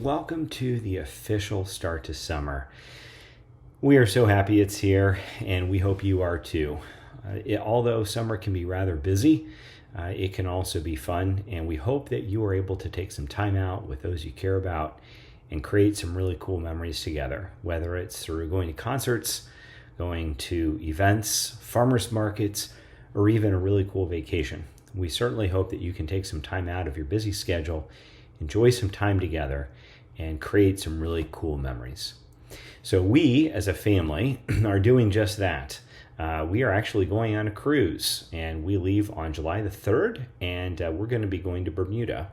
welcome to the official start to summer. We are so happy it's here, and we hope you are too. Although summer can be rather busy, it can also be fun, and we hope that you are able to take some time out with those you care about and create some really cool memories together, whether it's through going to concerts, going to events, farmers markets, or even a really cool vacation. We certainly hope that you can take some time out of your busy schedule, enjoy some time together, and create some really cool memories. So we, as a family, are doing just that. We are actually going on a cruise, and we leave on July the 3rd, and we're going to be going to Bermuda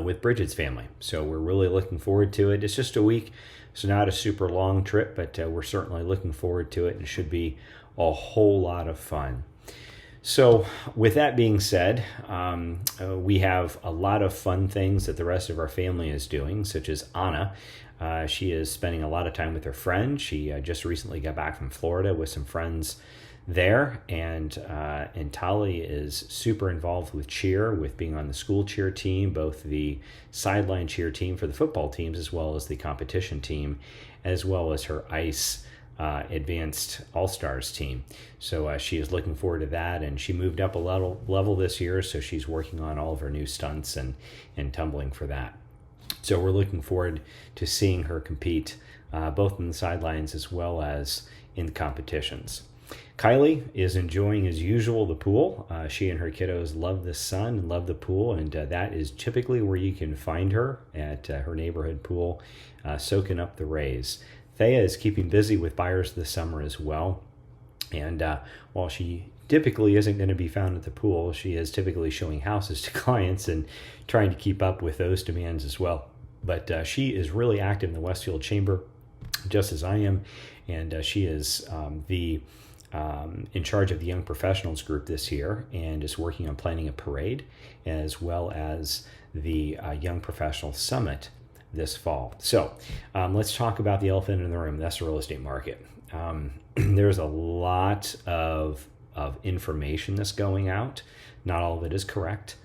with Bridget's family. So we're really looking forward to it. It's just a week. It's not a super long trip, but we're certainly looking forward to it, and it should be a whole lot of fun. So with that being said, we have a lot of fun things that the rest of our family is doing, such as Anna. She is spending a lot of time with her friends. She just recently got back from Florida with some friends there, and Tali is super involved with cheer, with being on the school cheer team, both the sideline cheer team for the football teams as well as the competition team, as well as her ice advanced all-stars team. So she is looking forward to that, and she moved up a level this year, so she's working on all of her new stunts and tumbling for that. So we're looking forward to seeing her compete both in the sidelines as well as in the competitions. Kylie is enjoying, as usual, the pool. She and her kiddos love the sun and love the pool, and that is typically where you can find her, at her neighborhood pool, soaking up the rays. Thea is keeping busy with buyers this summer as well. And while she typically isn't going to be found at the pool, she is typically showing houses to clients and trying to keep up with those demands as well. But she is really active in the Westfield Chamber, just as I am. And she is in charge of the Young Professionals Group this year, and is working on planning a parade, as well as the Young Professional Summit this fall. So let's talk about the elephant in the room. That's the real estate market. There's a lot of information that's going out. Not all of it is correct.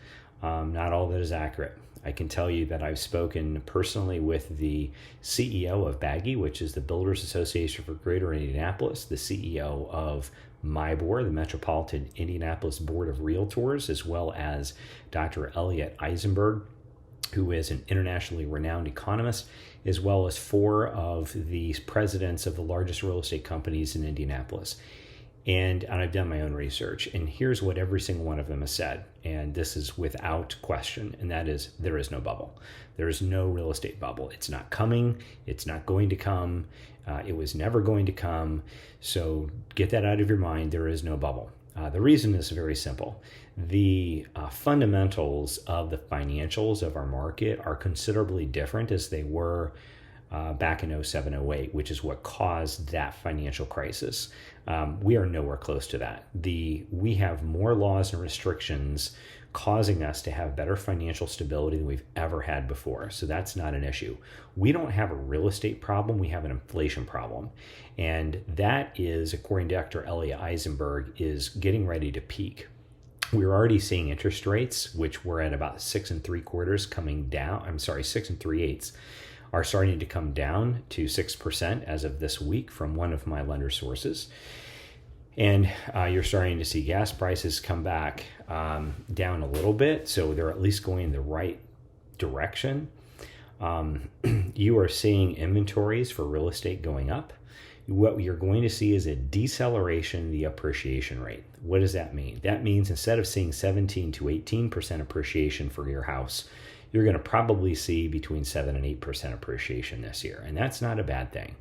Not all of it is accurate. I can tell you that I've spoken personally with the CEO of BAGI, which is the Builders Association for Greater Indianapolis, the CEO of MIBOR, the Metropolitan Indianapolis Board of Realtors, as well as Dr. Elliot Eisenberg, who is an internationally renowned economist, as well as 4 of the presidents of the largest real estate companies in Indianapolis. And I've done my own research, and here's what every single one of them has said, and this is without question, and that is, there is no bubble. There is no real estate bubble. It's not coming. It's not going to come. It was never going to come. So get that out of your mind. There is no bubble. The reason is very simple. The fundamentals of the financials of our market are considerably different as they were back in 07, 08, which is what caused that financial crisis. We are nowhere close to that. We have more laws and restrictions causing us to have better financial stability than we've ever had before. So that's not an issue. We don't have a real estate problem. We have an inflation problem. And that is, according to Dr. Elliot Eisenberg, is getting ready to peak. We're already seeing interest rates, which were at about 6 3/4 coming down. 6 3/8 are starting to come down to 6% as of this week from one of my lender sources. And you're starting to see gas prices come back down a little bit, so they're at least going in the right direction. You are seeing inventories for real estate going up. What you're going to see is a deceleration in the appreciation rate. What does that mean? That means instead of seeing 17 to 18% appreciation for your house, you're going to probably see between 7 and 8% appreciation this year, and that's not a bad thing.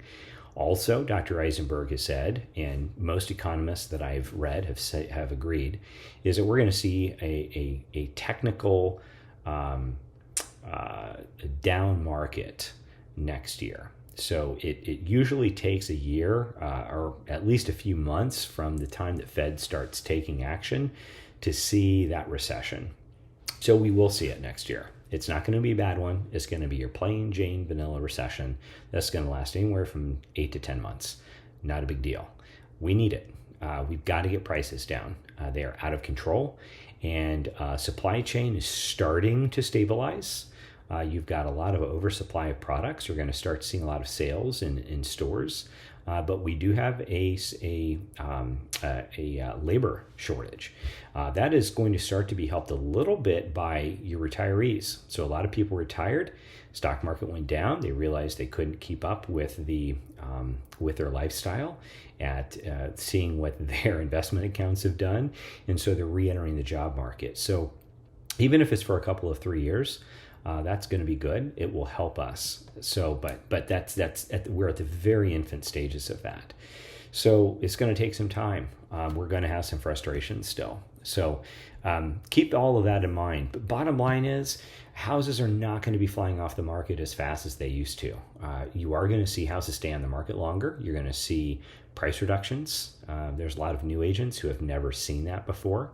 Also, Dr. Eisenberg has said, and most economists that I've read have agreed, is that we're going to see a technical down market next year. So it usually takes a year or at least a few months from the time that Fed starts taking action to see that recession. So we will see it next year. It's not going to be a bad one. It's going to be your plain Jane vanilla recession that's going to last anywhere from 8 to 10 months. Not a big deal. We need it. We've got to get prices down. They are out of control, and supply chain is starting to stabilize. You've got a lot of oversupply of products. You're going to start seeing a lot of sales in stores. But we do have a labor shortage. That is going to start to be helped a little bit by your retirees. So a lot of people retired. Stock market went down. They realized they couldn't keep up with with their lifestyle at seeing what their investment accounts have done, and so they're re-entering the job market. So even if it's for a couple of 3 years, that's going to be good. It will help us. So, but we're at the very infant stages of that. So it's going to take some time. We're going to have some frustrations still. So keep all of that in mind. But bottom line is, houses are not going to be flying off the market as fast as they used to. You are going to see houses stay on the market longer. You're going to see price reductions. There's a lot of new agents who have never seen that before.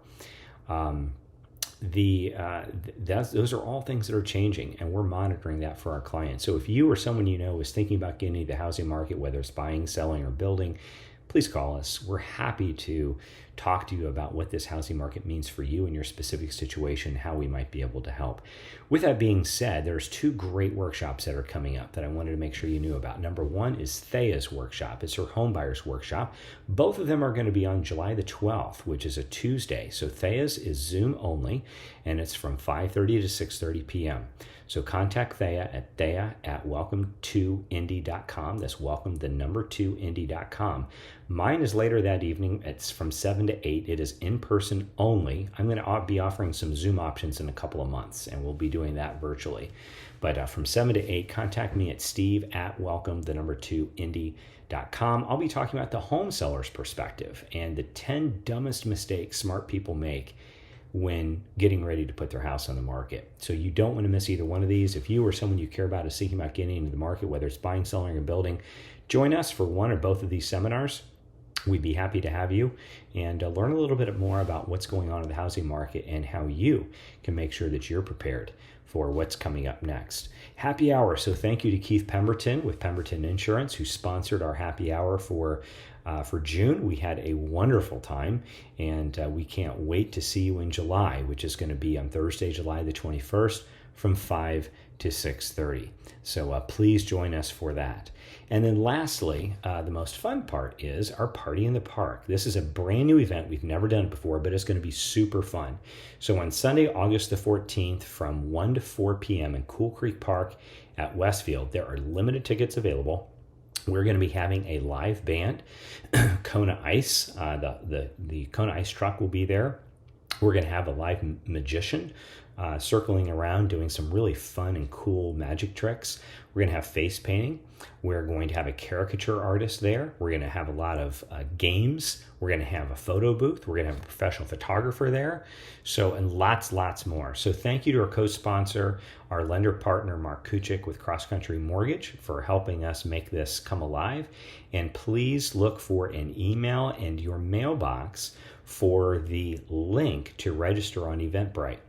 Those are all things that are changing, and we're monitoring that for our clients. So if you or someone you know is thinking about getting into the housing market, whether it's buying, selling, or building, please call us. We're happy to talk to you about what this housing market means for you and your specific situation, how we might be able to help. With that being said, there's 2 great workshops that are coming up that I wanted to make sure you knew about. Number 1 is Thea's workshop. It's her home buyers workshop. Both of them are going to be on July the 12th, which is a Tuesday. So Thea's is Zoom only, and it's from 5:30 to 6:30 p.m. So contact Thea at welcome2indy.com. That's welcome, the number 2indy.com. Mine is later that evening. It's from 7 to 8. It is in person only. I'm going to be offering some Zoom options in a couple of months, and we'll be doing that virtually. But from 7 to 8, contact me at steve at welcome, the number 2indy.com. I'll be talking about the home seller's perspective and the 10 dumbest mistakes smart people make when getting ready to put their house on the market. So you don't want to miss either one of these. If you or someone you care about is thinking about getting into the market, whether it's buying, selling, or building, join us for one or both of these seminars. We'd be happy to have you and learn a little bit more about what's going on in the housing market and how you can make sure that you're prepared for what's coming up next. Happy hour. So thank you to Keith Pemberton with Pemberton Insurance, who sponsored our happy hour for June. We had a wonderful time, and we can't wait to see you in July, which is going to be on Thursday, July the 21st from 5 to 6:30. So please join us for that. And then lastly, the most fun part is our Party in the Park. This is a brand new event. We've never done it before, but it's going to be super fun. So on Sunday, August the 14th from 1 to 4 p.m. in Cool Creek Park at Westfield, there are limited tickets available. We're going to be having a live band. Kona Ice, the Kona Ice truck will be there. We're going to have a live magician circling around doing some really fun and cool magic tricks. We're going to have face painting. We're going to have a caricature artist there. We're going to have a lot of games. We're going to have a photo booth. We're going to have a professional photographer there. So, and lots more. So thank you to our co-sponsor, our lender partner, Mark Kuchik with Cross Country Mortgage, for helping us make this come alive. And please look for an email in your mailbox for the link to register on Eventbrite.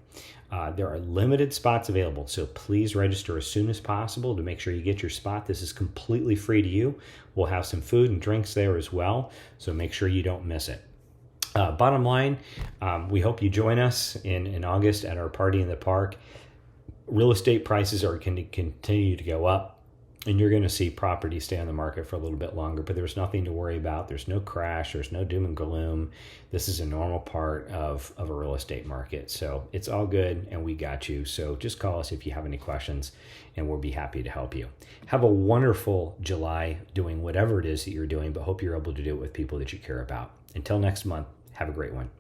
There are limited spots available, so please register as soon as possible to make sure you get your spot. This is completely free to you. We'll have some food and drinks there as well, so make sure you don't miss it. Bottom line, we hope you join us in August at our Party in the Park. Real estate prices are going to continue to go up, and you're going to see property stay on the market for a little bit longer, but there's nothing to worry about. There's no crash. There's no doom and gloom. This is a normal part of a real estate market. So it's all good, and we got you. So just call us if you have any questions, and we'll be happy to help you. Have a wonderful July doing whatever it is that you're doing, but hope you're able to do it with people that you care about. Until next month, have a great one.